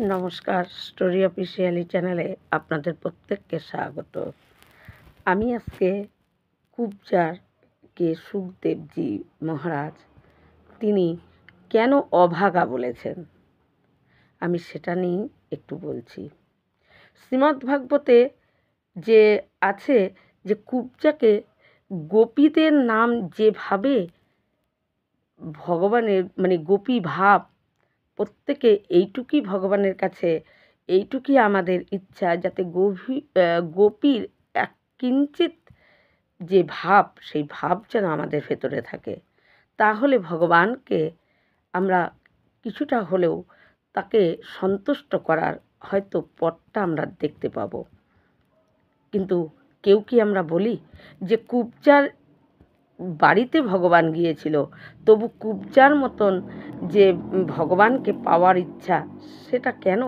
নমস্কার, story officially চ্যানেলে আপনাদের প্রত্যেককে স্বাগত। আমি আজকে কুবজারকে সুখদেবজি মহারাজ তিনি কেন অভাগা বলেছেন আমি সেটা নিয়ে একটু বলছি। শ্রীমদ্ভাগবতে যে আছে যে কুবজাকে গোপীদের নাম যেভাবে ভগবানের গোপী ভাব, প্রত্যেকে এইটুকুই ভগবানের কাছে, এইটুকুই আমাদের ইচ্ছা যাতে গোপীর এক কিঞ্চিত যে ভাব, সেই ভাব যেন আমাদের ভেতরে থাকে। তাহলে ভগবানকে আমরা কিছুটা হলেও তাকে সন্তুষ্ট করার হয়তো পথটা আমরা দেখতে পাব। কিন্তু কেউ কি আমরা বলি যে কুবজার বাড়িতে ভগবান গিয়েছিল, তবু কুবজার মতন যে ভগবানকে পাওয়ার ইচ্ছা, সেটা কেন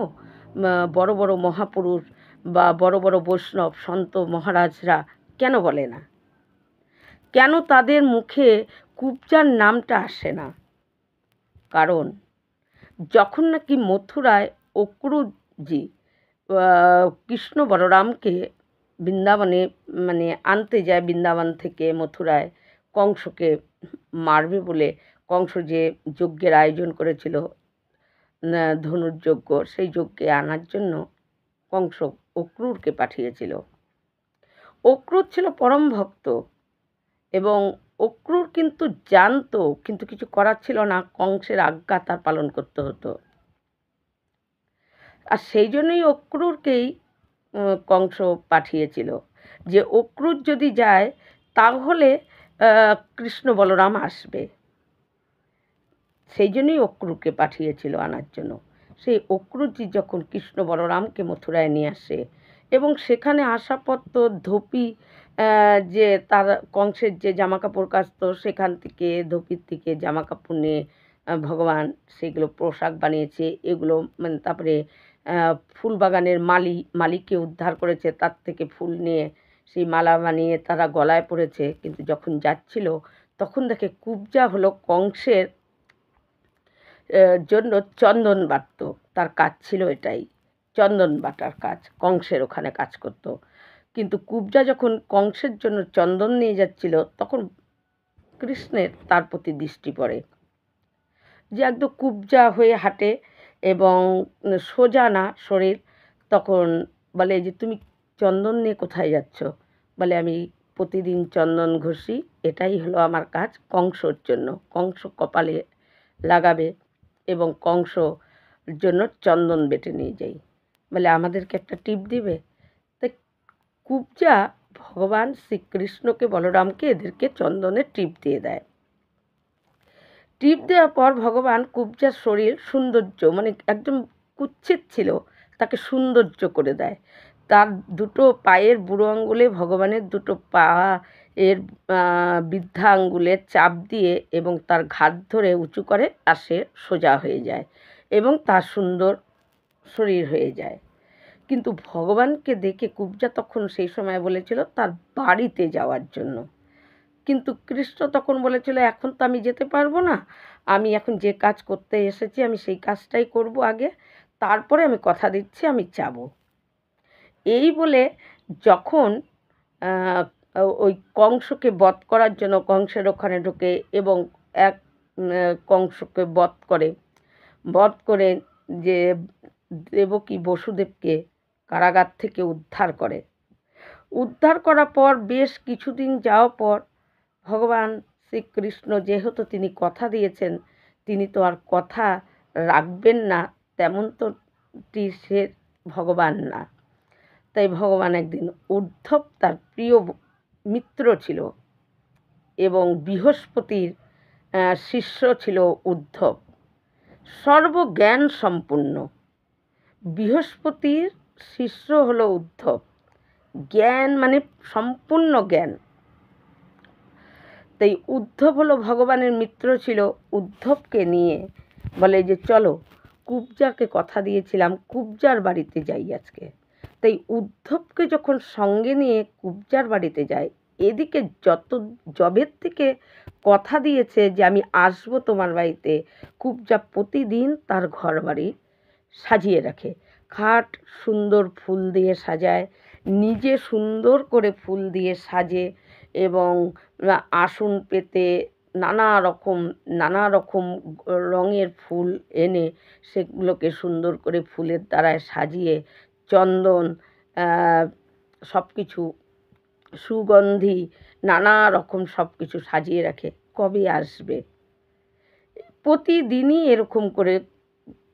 বড় বড় মহাপুরুষ বা বড় বড় বৈষ্ণব সন্ত মহারাজরা কেন বলে না? কেন তাদের মুখে কুবজার নামটা আসে না? কারণ যখন নাকি মথুরায় অক্রুরজি কৃষ্ণ বলরামকে বৃন্দাবনে আনতে যায়, বৃন্দাবন থেকে মথুরায় কংসকে মারবে বলে, কংস যে যজ্ঞের আয়োজন করেছিল ধনুর্যজ্ঞ, সেই যজ্ঞে আনার জন্য কংস অক্রুরকে পাঠিয়েছিল। অক্রুর ছিল পরম ভক্ত এবং অক্রুর কিন্তু জানতো, কিন্তু কিছু করার ছিল না, কংসের আজ্ঞা তার পালন করতে হতো। আর সেই জন্যই অক্রুরকেই কংস পাঠিয়েছিল যে অক্রুর যদি যায় তাহলে কৃষ্ণ বলরাম আসবে। সেই জন্যই অক্রুরকে পাঠিয়েছিল আনার জন্য। সেই অক্রুরজি যখন কৃষ্ণ বলরামকে মথুরায় নিয়ে আসে এবং সেখানে আসা পত্র ধোপি, যে তার কংসের যে জামাকাপড় কাচত, সেখান থেকে ধোপির থেকে জামাকাপড় নিয়ে ভগবান সেগুলো পোশাক বানিয়েছে। এগুলো তারপরে ফুল বাগানের মালিকে উদ্ধার করেছে, তার থেকে ফুল নিয়ে সেই মালা বানিয়ে তারা গলায় পরেছে। কিন্তু যখন যাচ্ছিল তখন দেখে কুবজা হলো কংসের জন্য চন্দন বাটত, তার কাজ ছিল এটাই, চন্দন বাটার কাজ, কংসের ওখানে কাজ করত। কিন্তু কুবজা যখন কংসের জন্য চন্দন নিয়ে যাচ্ছিল তখন কৃষ্ণের তার প্রতি দৃষ্টি পড়ে, যে একদম কুবজা হয়ে হাঁটে এবং সোজা না শরীর। তখন বলে যে তুমি চন্দন নিয়ে কোথায় যাচ্ছ? বলে আমি প্রতিদিন চন্দন ঘষি, এটাই হলো আমার কাজ কংসর জন্য, কংস কপালে লাগাবে এবং কংসর জন্য চন্দন বেটে নিয়ে যাই। বলে আমাদেরকে একটা টিপ দিবে? তাই কুবজা ভগবান শ্রীকৃষ্ণকে বলরামকে এদেরকে চন্দনের টিপ দিয়ে দেয়। টিপ দেওয়ার পর ভগবান কুবজার শরীর সৌন্দর্য, একদম কুচ্ছিত ছিল, তাকে সৌন্দর্য করে দেয়। তার দুটো পায়ের বুড়ো আঙ্গুলে ভগবানের দুটো পা এর বৃদ্ধা আঙ্গুলে চাপ দিয়ে এবং তার ঘাট ধরে উঁচু করে, আর সে সোজা হয়ে যায় এবং তার সুন্দর শরীর হয়ে যায়। কিন্তু ভগবানকে দেখে কুবজা তখন সেই সময় বলেছিল তার বাড়িতে যাওয়ার জন্য। কিন্তু কৃষ্ণ তখন বলেছিল এখন তো আমি যেতে পারবো না, আমি এখন যে কাজ করতে এসেছি আমি সেই কাজটাই করব আগে, তারপরে আমি কথা দিচ্ছি আমি যাব। এই বলে যখন ওই কংসকে বধ করার জন্য কংসের ওখানে ঢোকে এবং এক কংসকে বধ করে যে দেবকী বসুদেবকে কারাগার থেকে উদ্ধার করার পর বেশ কিছুদিন যাওয়ার পর ভগবান শ্রীকৃষ্ণ যেহেতু তিনি কথা দিয়েছেন, তিনি তো আর কথা রাখবেন না, তেমন তো সে ভগবান না। তাই ভগবান একদিন উদ্ধব তার প্রিয় মিত্র ছিল এবং বৃহস্পতির শিষ্য ছিল উদ্ধব, সর্বজ্ঞান সম্পূর্ণ। বৃহস্পতির শিষ্য হলো উদ্ধব, জ্ঞান সম্পূর্ণ জ্ঞান। তাই উদ্ধব হলো ভগবানের মিত্র ছিল। উদ্ধবকে নিয়ে বলে যে চলো কুবজাকে কথা দিয়েছিলাম কুবজার বাড়িতে যাই আজকে। তাই উদ্ধবকে যখন সঙ্গে নিয়ে কুবজার বাড়িতে যায়, এদিকে জবের থেকে কথা দিয়েছে যে আমি আসবো তোমার বাড়িতে, কুবজা প্রতিদিন তার ঘর বাড়ি সাজিয়ে রাখে। খাট সুন্দর ফুল দিয়ে সাজায়, নিজে সুন্দর করে ফুল দিয়ে সাজে এবং আসন পেতে নানা রকম রঙের ফুল এনে সেগুলোকে সুন্দর করে ফুলের দ্বারায় সাজিয়ে চন্দন সব কিছু সুগন্ধি নানা রকম সব কিছু সাজিয়ে রাখে। কবে আসবে? প্রতিদিনই এরকম করে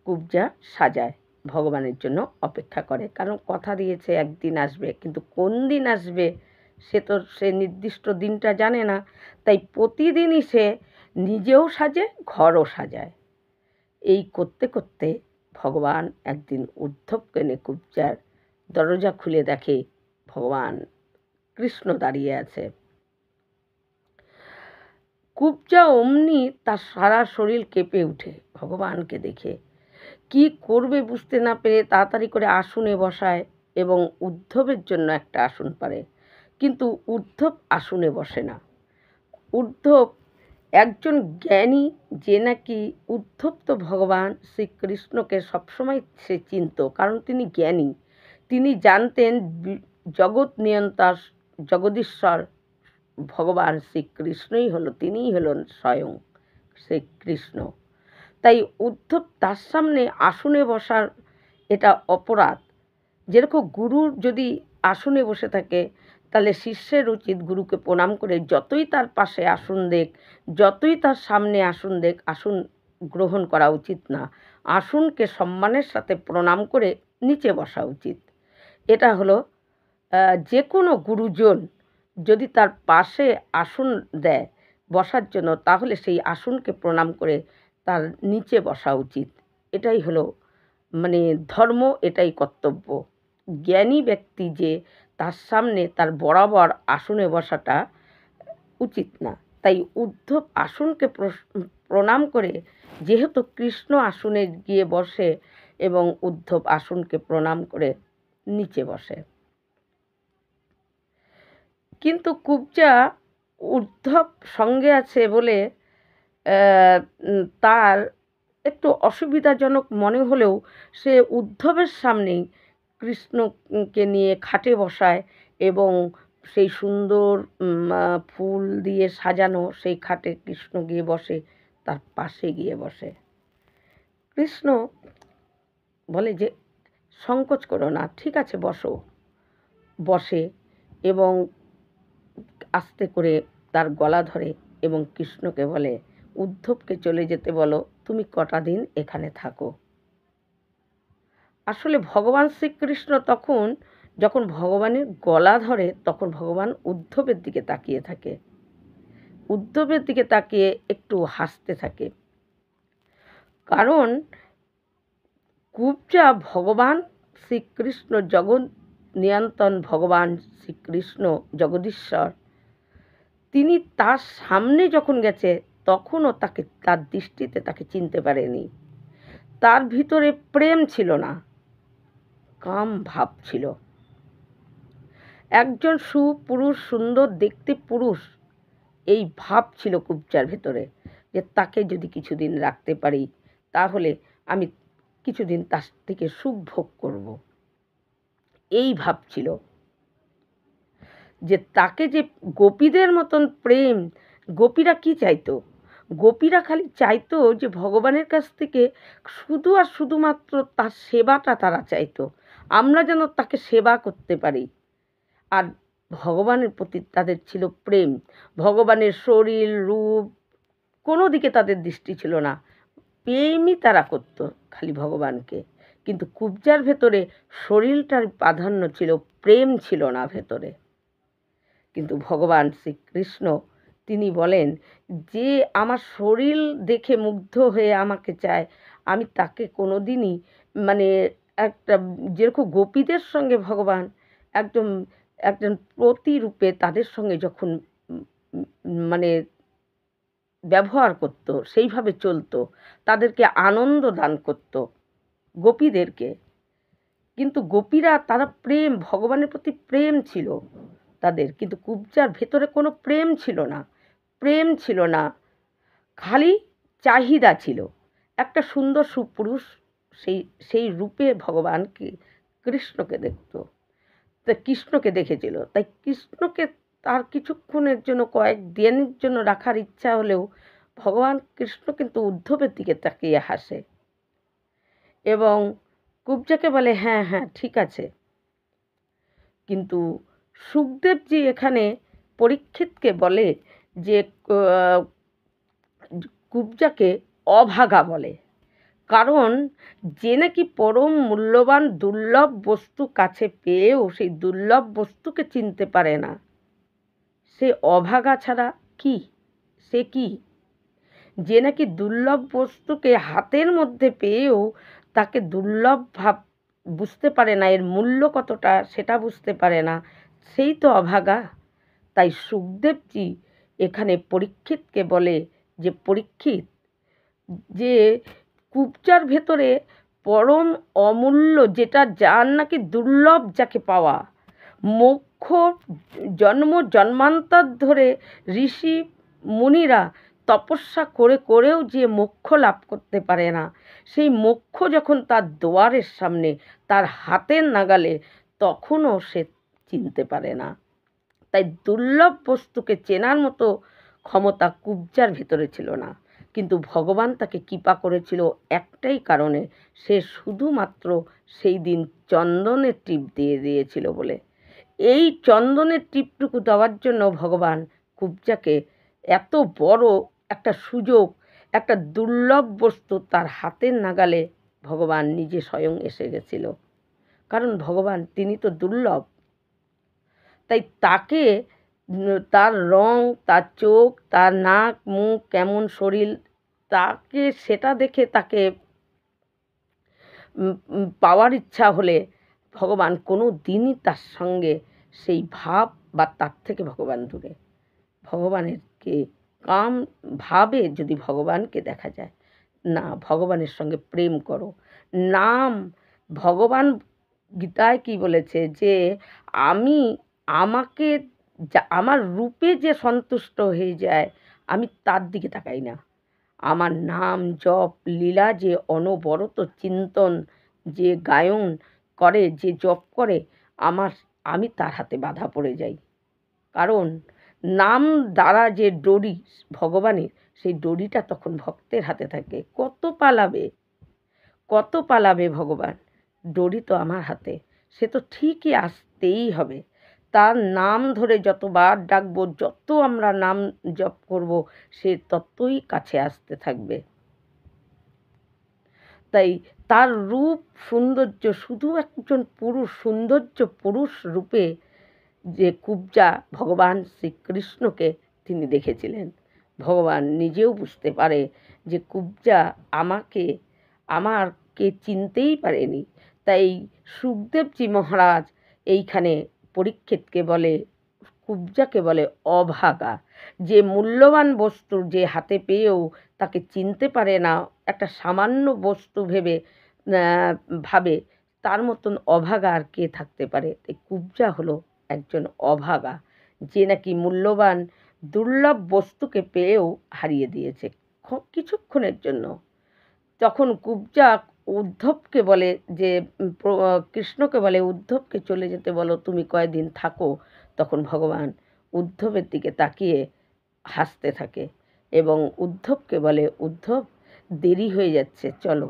কুবজা সাজায়, ভগবানের জন্য অপেক্ষা করে, কারণ কথা দিয়েছে একদিন আসবে, কিন্তু কোন দিন আসবে সে নির্দিষ্ট দিনটা জানে না। তাই প্রতিদিনই সে নিজেও সাজে, ঘরও সাজায়। এই করতে করতে ভগবান একদিন উদ্ধবকে এনে কুবজার দরজা খুলে দেখে ভগবান কৃষ্ণ দাঁড়িয়ে আছে। কুবজা অমনি তার সারা শরীর কেঁপে উঠে ভগবানকে দেখে। কি করবে বুঝতে না পেরে তাড়াতাড়ি করে আসনে বসায় এবং উদ্ধবের জন্য একটা আসন পারে, কিন্তু উদ্ধব আসনে বসে না। উদ্ধব একজন জ্ঞানী, যে নাকি উদ্ধব তো ভগবান শ্রীকৃষ্ণকে সবসময় সে চিনত, কারণ তিনি জ্ঞানী। তিনি জানতেন জগৎ নিয়ন্তা জগদীশ্বর ভগবান শ্রীকৃষ্ণই তিনিই হলেন স্বয়ং শ্রীকৃষ্ণ। তাই উদ্ধব তার সামনে আসনে বসার এটা অপরাধ। যেরকম গুরুর যদি আসনে বসে থাকে, তাহলে শিষ্যের উচিত গুরুকে প্রণাম করে যতই তার পাশে আসন দেখ, যতই তার সামনে আসন দেখ, আসন গ্রহণ করা উচিত না। আসনকে সম্মানের সাথে প্রণাম করে নিচে বসা উচিত। এটা হলো যে কোনো গুরুজন যদি তার পাশে আসন দেয় বসার জন্য, তাহলে সেই আসনকে প্রণাম করে তার নিচে বসা উচিত। এটাই হলো ধর্ম, এটাই কর্তব্য। জ্ঞানী ব্যক্তি যে তার সামনে তার বরাবর আসনে বসাটা উচিত না। তাই উদ্ধব আসনকে প্রণাম করে, যেহেতু কৃষ্ণ আসনে গিয়ে বসে, এবং উদ্ধব আসনকে প্রণাম করে নিচে বসে। কিন্তু কুবজা উদ্ধব সঙ্গে আছে বলে তার একটু অসুবিধাজনক মনে হলেও সে উদ্ধবের সামনেই কৃষ্ণকে নিয়ে খাটে বসায় এবং সেই সুন্দর ফুল দিয়ে সাজানো সেই খাটে কৃষ্ণ গিয়ে বসে, তার পাশে গিয়ে বসে। কৃষ্ণ বলে যে সংকোচ করো না, ঠিক আছে বসো। বসে এবং আস্তে করে তার গলা ধরে এবং কৃষ্ণকে বলে, উদ্ধবকে চলে যেতে বলো, তুমি কটা দিন এখানে থাকো। আসলে ভগবান শ্রীকৃষ্ণ তখন যখন ভগবানের গলা ধরে, তখন ভগবান উদ্ধবের দিকে তাকিয়ে থাকে, উদ্ধবের দিকে তাকিয়ে একটু হাসতে থাকে। কারণ কুবজা ভগবান শ্রীকৃষ্ণ জগৎ নিয়ন্ত্রণ ভগবান শ্রীকৃষ্ণ জগদীশ্বর, তিনি তার সামনে যখন গেছে তখনও তার দৃষ্টিতে তাকে চিনতে পারেনি। তার ভিতরে প্রেম ছিল না, কাম ভাব ছিল। একজন সুপুরুষ, সুন্দর দেখতে পুরুষ, এই ভাব ছিল কুবজার ভেতরে, যে তাকে যদি কিছুদিন রাখতে পারি তাহলে আমি কিছুদিন তার থেকে সুখ ভোগ করব। এই ভাব ছিল যে তাকে যে গোপীদের মতন প্রেম। গোপীরা কি চাইতো? গোপীরা খালি চাইতো যে ভগবানের কাছ থেকে শুধু আর শুধুমাত্র তার সেবাটা তারা চাইতো, আমরা যেন তাকে সেবা করতে পারি। আর ভগবানের প্রতি তাদের ছিল প্রেম। ভগবানের শরীর রূপ কোনো দিকে তাদের দৃষ্টি ছিল না, প্রেমই তারা করত খালি ভগবানকে। কিন্তু কুবজার ভেতরে শরীরটার প্রাধান্য ছিল, প্রেম ছিল না ভেতরে। কিন্তু ভগবান শ্রীকৃষ্ণ তিনি বলেন, যে আমার শরীর দেখে মুগ্ধ হয়ে আমাকে চায়, আমি তাকে কোনো দিনই একটা যেরকম গোপীদের সঙ্গে ভগবান একজন প্রতিরূপে তাদের সঙ্গে যখন ব্যবহার করত, সেইভাবে চলতো, তাদেরকে আনন্দ দান করত গোপীদেরকে। কিন্তু গোপীরা তারা প্রেম, ভগবানের প্রতি প্রেম ছিল তাদের, কিন্তু কুবজার ভেতরে কোনো প্রেম ছিল না, প্রেম ছিল না, খালি চাহিদা ছিল। একটা সুন্দর সুপুরুষ সেই সেই রূপে ভগবানকে কৃষ্ণকে দেখত, তা কৃষ্ণকে দেখেছিল। তাই কৃষ্ণকে তার কিছুক্ষণের জন্য কয়েক দিনের জন্য রাখার ইচ্ছা হলেও ভগবান কৃষ্ণ কিন্তু উদ্ধবের দিকে তাকিয়ে হাসে এবং কুব্জাকে বলে হ্যাঁ হ্যাঁ ঠিক আছে। কিন্তু সুখদেবজি এখানে পরীক্ষিতকে বলে যে কুব্জাকে অভাগা বলে, কারণ যে নাকি পরম মূল্যবান দুর্লভ বস্তু কাছে পেয়েও সেই দুর্লভ বস্তুকে চিনতে পারে না, সে অভাগা ছাড়া কি? সে কি? যে নাকি দুর্লভ বস্তুকে হাতের মধ্যে পেয়েও তাকে দুর্লভ ভাব বুঝতে পারে না, এর মূল্য কতটা সেটা বুঝতে পারে না, সেই তো অভাগা। তাই সুখদেবজি এখানে পরীক্ষিতকে বলে যে পরীক্ষিত, যে কুবজার ভেতরে পরম অমূল্য, যেটা যার নাকি দুর্লভ, যাকে পাওয়া মোক্ষ জন্ম জন্মান্তর ধরে ঋষি মুনিরা তপস্যা করে করেও যে মোক্ষ লাভ করতে পারে না, সেই মোক্ষ যখন তার দুয়ারের সামনে, তার হাতের নাগালে, তখনও সে চিনতে পারে না। তাই দুর্লভ বস্তুকে চেনার মতো ক্ষমতা কুবজার ভেতরে ছিল না, কিন্তু ভগবান তাকে কৃপা করেছিল একটাই কারণে, সে শুধুমাত্র সেই দিন চন্দনের টিপ দিয়ে দিয়েছিল বলে। এই চন্দনের টিপটুকু দেওয়ার জন্য ভগবান কুবজাকে এত বড় একটা সুযোগ, একটা দুর্লভ বস্তু তার হাতের নাগালে ভগবান নিজে স্বয়ং এসে গেছিল, কারণ ভগবান তিনি তো দুর্লভ। তাই তাকে তার রং, তার চোখ, তার নাক, মুখ, কেমন শরীর, তাকে সেটা দেখে তাকে পাওয়ার ইচ্ছা হলে ভগবান কোনো দিনই তার সঙ্গে সেই ভাব বা তার থেকে ভগবান দূরে। ভগবানেরকে কাম ভাবে যদি ভগবানকে দেখা যায় না, ভগবানের সঙ্গে প্রেম করো। নাম, ভগবান গীতায় কি বলেছে যে আমি আমাকে আমার রূপে যে সন্তুষ্ট হয়ে যায়, আমি তার দিকে তাকাই না। আমার নাম জপ লীলা যে অনবরত চিন্তন, যে গায়ন করে, যে জপ করে, আমি তার হাতে বাধা পড়ে যাই। কারণ নাম দ্বারা যে ডরি ভগবানের, সেই ডরিটা তখন ভক্তের হাতে থাকে। কত পালাবে ভগবান, ডরি তো আমার হাতে, সে তো ঠিকই আসতেই হবে। তার নাম ধরে যতবার ডাকবো, যত আমরা নাম জপ করব, সে ততই কাছে আসতে থাকবে। তাই তার রূপ সৌন্দর্য, শুধু একজন পুরুষ, সৌন্দর্য পুরুষ রূপে যে কুবজা ভগবান শ্রীকৃষ্ণকে তিনি দেখেছিলেন। ভগবান নিজেও বুঝতে পারে যে কুবজা আমাকে চিনতেই পারেনি। তাই সুখদেবজি মহারাজ এইখানে পরীক্ষিতকে বলে, কুবজাকে বলে অভাগা, যে মূল্যবান বস্তু যে হাতে পেয়েও তাকে চিনতে পারে না, একটা সামান্য বস্তু ভাবে, তার মতন অভাগা আর কে থাকতে পারে। তাই কুবজা হলো একজন অভাগা, যে নাকি মূল্যবান দুর্লভ বস্তুকে পেয়েও হারিয়ে দিয়েছে কিছুক্ষণের জন্য। তখন কুবজা উদ্ধবকে বলে যে কৃষ্ণকে বলে উদ্ধবকে চলে যেতে বলো, তুমি কয়েকদিন থাকো। তখন ভগবান উদ্ধবের দিকে তাকিয়ে হাসতে থাকে এবং উদ্ধবকে বলে, উদ্ধব দেরি হয়ে যাচ্ছে, চলো।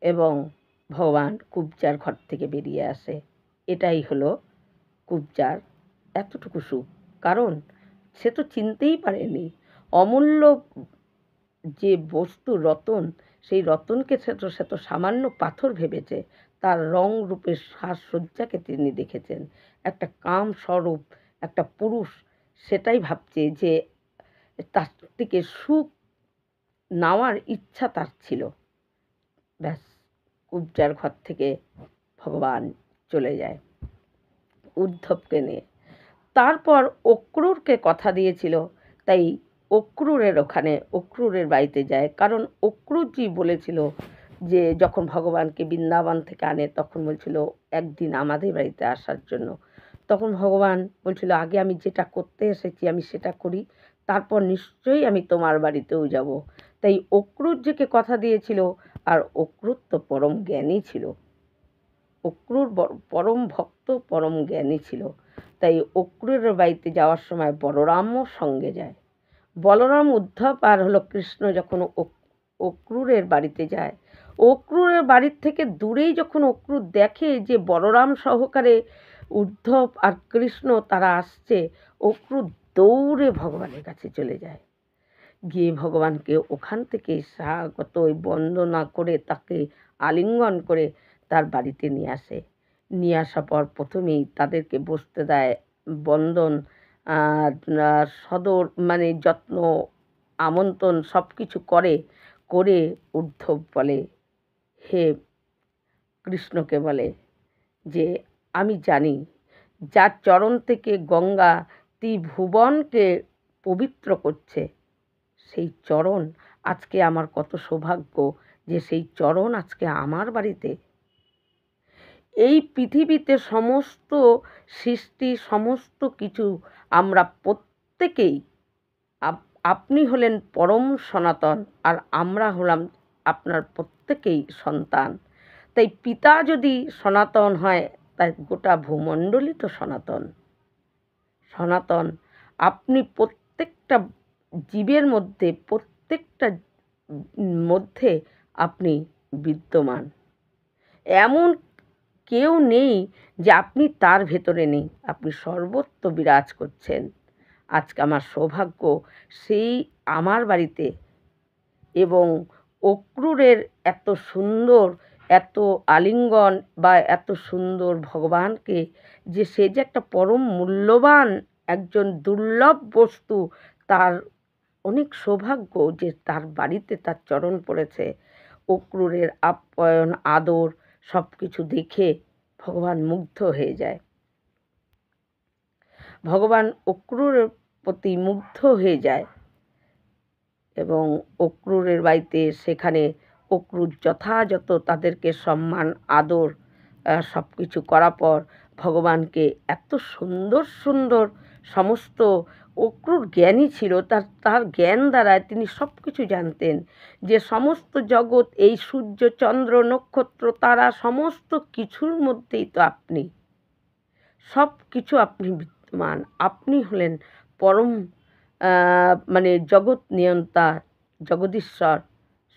এবং ভগবান কুবজার ঘর থেকে বেরিয়ে আসে। এটাই হলো কুবজার এতটুকু সুখ, কারণ সে তো চিনতেই পারেনি অমূল্য যে বস্তু রতন, সেই রতনকে সে তো সামান্য পাথর ভেবেছে। তার রং রূপের সাজসজ্জাকে তিনি দেখেছেন একটা কাম স্বরূপ, একটা পুরুষ, সেটাই ভাবছে যে তার থেকে সুখ নেওয়ার ইচ্ছা তার ছিল। ব্যাস, কুবজার ঘর থেকে ভগবান চলে যায় উদ্ধবকে নিয়ে। তারপর অক্রূরকে কথা দিয়েছিল, তাই অক্রূরের বাড়িতে যায়, কারণ অক্রূরজি বলেছিল যে যখন ভগবানকে বৃন্দাবন থেকে আনে তখন বলছিল একদিন আমাদের বাড়িতে আসার জন্য। তখন ভগবান বলছিল আগে আমি যেটা করতে এসেছি আমি সেটা করি, তারপর নিশ্চয়ই আমি তোমার বাড়িতেও যাব। তাই অক্রূরজিকে কথা দিয়েছিল আর অক্রুর তো পরম জ্ঞানী ছিল। অক্রুর পরম ভক্ত, পরম জ্ঞানী ছিল। তাই অক্রুরের বাড়িতে যাওয়ার সময় বলরামও সঙ্গে যায়। বলরাম, উদ্ধব আর হলো কৃষ্ণ যখন অক্রুরের বাড়িতে যায়, অক্রুরের বাড়ির থেকে দূরেই যখন অক্রুর দেখে যে বলরাম সহকারে উদ্ধব আর কৃষ্ণ তারা আসছে, অক্রুর দৌড়ে ভগবানের কাছে চলে যায়। গিয়ে ভগবানকে ওখান থেকে স্বাগত বন্দনা করে তাকে আলিঙ্গন করে তার বাড়িতে নিয়ে আসে। নিয়ে আসার পর প্রথমেই তাদেরকে বসতে দেয়, বন্দন, সদর মানে যত্ন, আমন্ত্রণ সব কিছু করে। উদ্ধব বলে, হে কৃষ্ণকে বলে যে আমি জানি যার চরণ থেকে গঙ্গা ত্রিভুবনকে পবিত্র করছে, সেই চরণ আজকে আমার কত সৌভাগ্য যে সেই চরণ আজকে আমার বাড়িতে। এই পৃথিবীতে সমস্ত সৃষ্টি, সমস্ত কিছু আমরা প্রত্যেকেই, আপনি হলেন পরম সনাতন আর আমরা হলাম আপনার প্রত্যেকেই সন্তান। তাই পিতা যদি সনাতন হয়, তাই গোটা ভূমণ্ডলই তো সনাতন। সনাতন আপনি প্রত্যেকটা জীবের মধ্যে, প্রত্যেকটা মধ্যে আপনি বিদ্যমান। এমন কেউ নেই যে আপনি তার ভেতরে নেই, আপনি সর্বত্র বিরাজ করছেন। আজকে আমার সৌভাগ্য সেই আমার বাড়িতে, এবং অক্রুরের এত সুন্দর, এত আলিঙ্গন বা এত সুন্দর ভগবানকে, যে সে যে একটা পরম মূল্যবান একজন দুর্লভ বস্তু, তার অনেক সৌভাগ্য যে তার বাড়িতে তার চরণ পড়েছে। অক্রুরের আপ্যায়ন, আদর সব কিছু দেখে ভগবান মুগ্ধ হয়ে যায়। ভগবান অক্রুরের প্রতি মুগ্ধ হয়ে যায় এবং অক্রুরের বাড়িতে সেখানে অক্রুর যথাযথ তাদেরকে সম্মান, আদর সব কিছু করার পর ভগবানকে এত সুন্দর সুন্দর সমস্ত, অক্রুর জ্ঞানী ছিল, তার জ্ঞান দ্বারা তিনি সব কিছু জানতেন যে সমস্ত জগৎ, এই সূর্য, চন্দ্র, নক্ষত্র, তারা সমস্ত কিছুর মধ্যেই তো আপনি, সব কিছু আপনি বিদ্যমান। আপনি হলেন পরম মানে জগৎ নিয়ন্তা, জগদীশ্বর,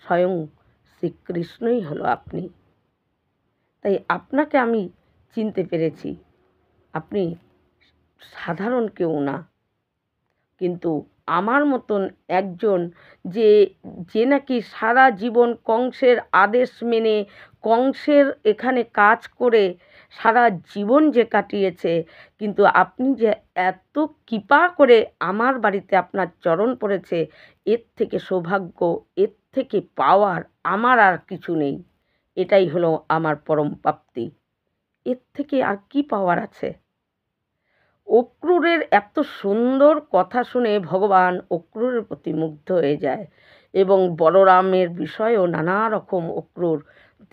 স্বয়ং শ্রীকৃষ্ণই হলো আপনি। তাই আপনাকে আমি চিনতে পেরেছি, আপনি সাধারণ কেউ না, কিন্তু আমার মতন একজন যে নাকি সারা জীবন কংসের আদেশ মেনে, কংসের এখানে কাজ করে সারা জীবন যে কাটিয়েছে, কিন্তু আপনি যে এত কৃপা করে আমার বাড়িতে আপনার চরণ পড়েছে, এর থেকে সৌভাগ্য, এর থেকে পাওয়ার আমার আর কিছু নেই। এটাই হলো আমার পরম প্রাপ্তি। এর থেকে আর কি পাওয়ার আছে? অক্রুরের এত সুন্দর কথা শুনে ভগবান অক্রুরের প্রতি মুগ্ধ হয়ে যায় এবং বলরামের বিষয়েও নানা রকম অক্রুর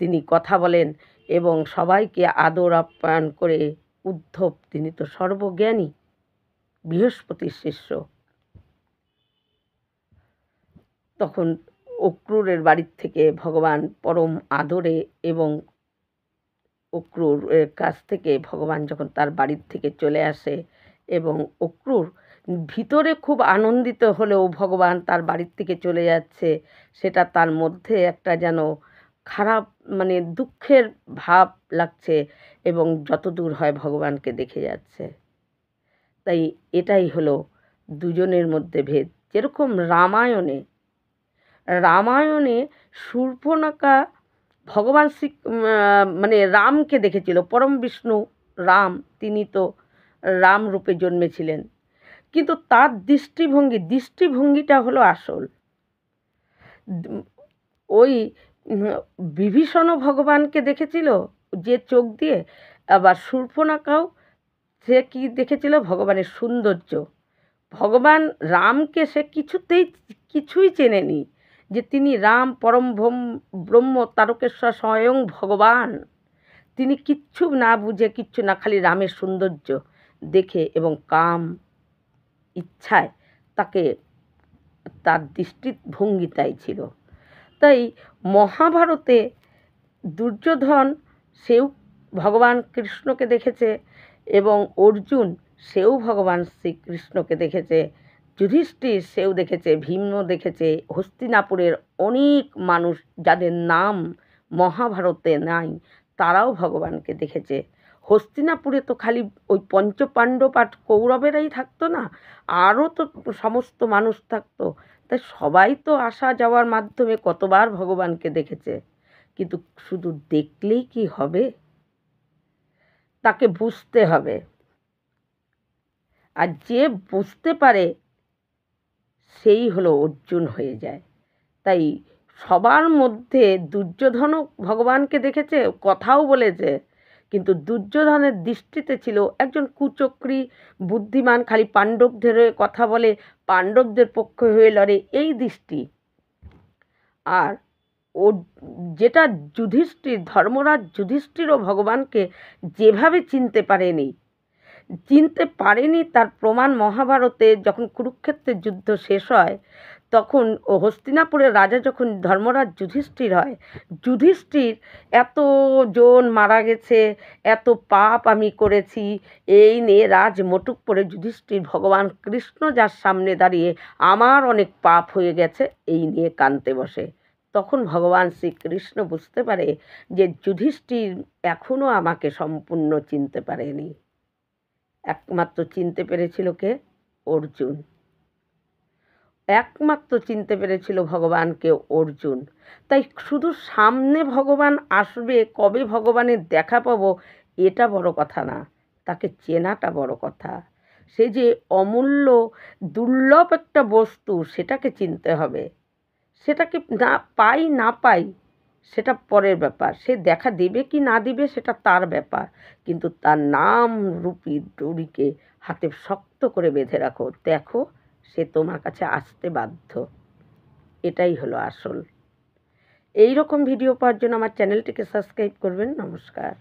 তিনি কথা বলেন এবং সবাইকে আদর আপ্যায়ন করে। উদ্ধব তিনি তো সর্বজ্ঞানী, বৃহস্পতির শিষ্য। তখন অক্রুরের বাড়ির থেকে ভগবান পরম আদরে এবং অক্রুরের কাছ থেকে ভগবান যখন তার বাড়ির থেকে চলে আসে এবং অক্রুর ভিতরে খুব আনন্দিত হলেও ভগবান তার বাড়ির থেকে চলে যাচ্ছে, সেটা তার মধ্যে একটা যেন খারাপ মানে দুঃখের ভাব লাগছে এবং যতদূর হয় ভগবানকে দেখে যাচ্ছে। তাই এটাই হলো দুজনের মধ্যে ভেদ। যেরকম রামায়ণে শূর্পণখা ভগবান মানে রামকে দেখেছিল, পরম বিষ্ণু রাম, তিনি তো রাম রূপে জন্মেছিলেন, কিন্তু তার দৃষ্টিভঙ্গিটা হলো আসল। ওই বিভীষণও ভগবানকে দেখেছিল যে চোখ দিয়ে, আবার শূর্পণখাও সে কি দেখেছিল? ভগবানের সৌন্দর্য। ভগবান রামকে সে কিছুই চেনেনি যে তিনি রাম, পরম ব্রহ্ম, তারকেশ্বর, স্বয়ং ভগবান। তিনি কিচ্ছু না বুঝে, কিচ্ছু না, খালি রামের সৌন্দর্য দেখে এবং কাম ইচ্ছায় তাকে, তার দৃষ্টিভঙ্গি তাই ছিল। তাই মহাভারতে দুর্যোধন সেও ভগবান কৃষ্ণকে দেখেছে এবং অর্জুন সেও ভগবান শ্রীকৃষ্ণকে দেখেছে, যুধিষ্ঠির সেও দেখেছে, ভীমও দেখেছে, হস্তিনাপুরের অনেক মানুষ যাদের নাম মহাভারতে নাই তারাও ভগবানকে দেখেছে। হস্তিনাপুরে তো খালি ওই পঞ্চপাণ্ডব আর কৌরবেরাই থাকতো না, আরও তো সমস্ত মানুষ থাকতো। তাই সবাই তো আসা যাওয়ার মাধ্যমে কতবার ভগবানকে দেখেছে। কিন্তু শুধু দেখলেই কি হবে? তাকে বুঝতে হবে, আর যে বুঝতে পারে সেই হলো অর্জুন হয়ে যায়। তাই সবার মধ্যে দুর্যোধনও ভগবানকে দেখেছে, কথাও বলেছে, কিন্তু দুর্যোধনের দৃষ্টিতে ছিল একজন কুচক্রী বুদ্ধিমান, খালি পাণ্ডবদের হয়ে কথা বলে, পাণ্ডবদের পক্ষে হয়ে লড়ে, এই দৃষ্টি। আর ও যেটা যুধিষ্ঠির, ধর্মরাজ যুধিষ্ঠিরও ভগবানকে যেভাবে চিনতে পারেনি তার প্রমাণ মহাভারতে যখন কুরুক্ষেত্রের যুদ্ধ শেষ হয়, তখন হস্তিনাপুরের রাজা যখন ধর্মরাজ যুধিষ্ঠির হয়, যুধিষ্ঠির এতজন মারা গেছে, এত পাপ আমি করেছি, এই নিয়ে রাজমটুক পরে যুধিষ্ঠির ভগবান কৃষ্ণ যার সামনে দাঁড়িয়ে আমার অনেক পাপ হয়ে গেছে এই নিয়ে কাঁদতে বসে। তখন ভগবান শ্রীকৃষ্ণ বুঝতে পারে যে যুধিষ্ঠির এখনও আমাকে সম্পূর্ণ চিনতে পারেনি। একমাত্র চিনতে পেরেছিল কে? অর্জুন। একমাত্র চিনতে পেরেছিল ভগবানকে অর্জুন। তাই শুধু সামনে ভগবান আসবে, কবে ভগবানের দেখা পাবো এটা বড় কথা না, তাকে চেনাটা বড় কথা। সে যে অমূল্য দুর্লভ একটা বস্তু, সেটাকে চিনতে হবে। সেটাকে না পাই সেটা পরের ব্যাপার, সে দেখা দেবে কি না দিবে সেটা তার ব্যাপার, কিন্তু তার নাম রূপী ডোরিকে হাতে শক্ত করে বেঁধে রাখো, দেখো সে তোমার কাছে আসতে বাধ্য। এটাই হলো আসল। এই রকম ভিডিও পাওয়ার জন্য আমার চ্যানেলটিকে সাবস্ক্রাইব করবেন। নমস্কার।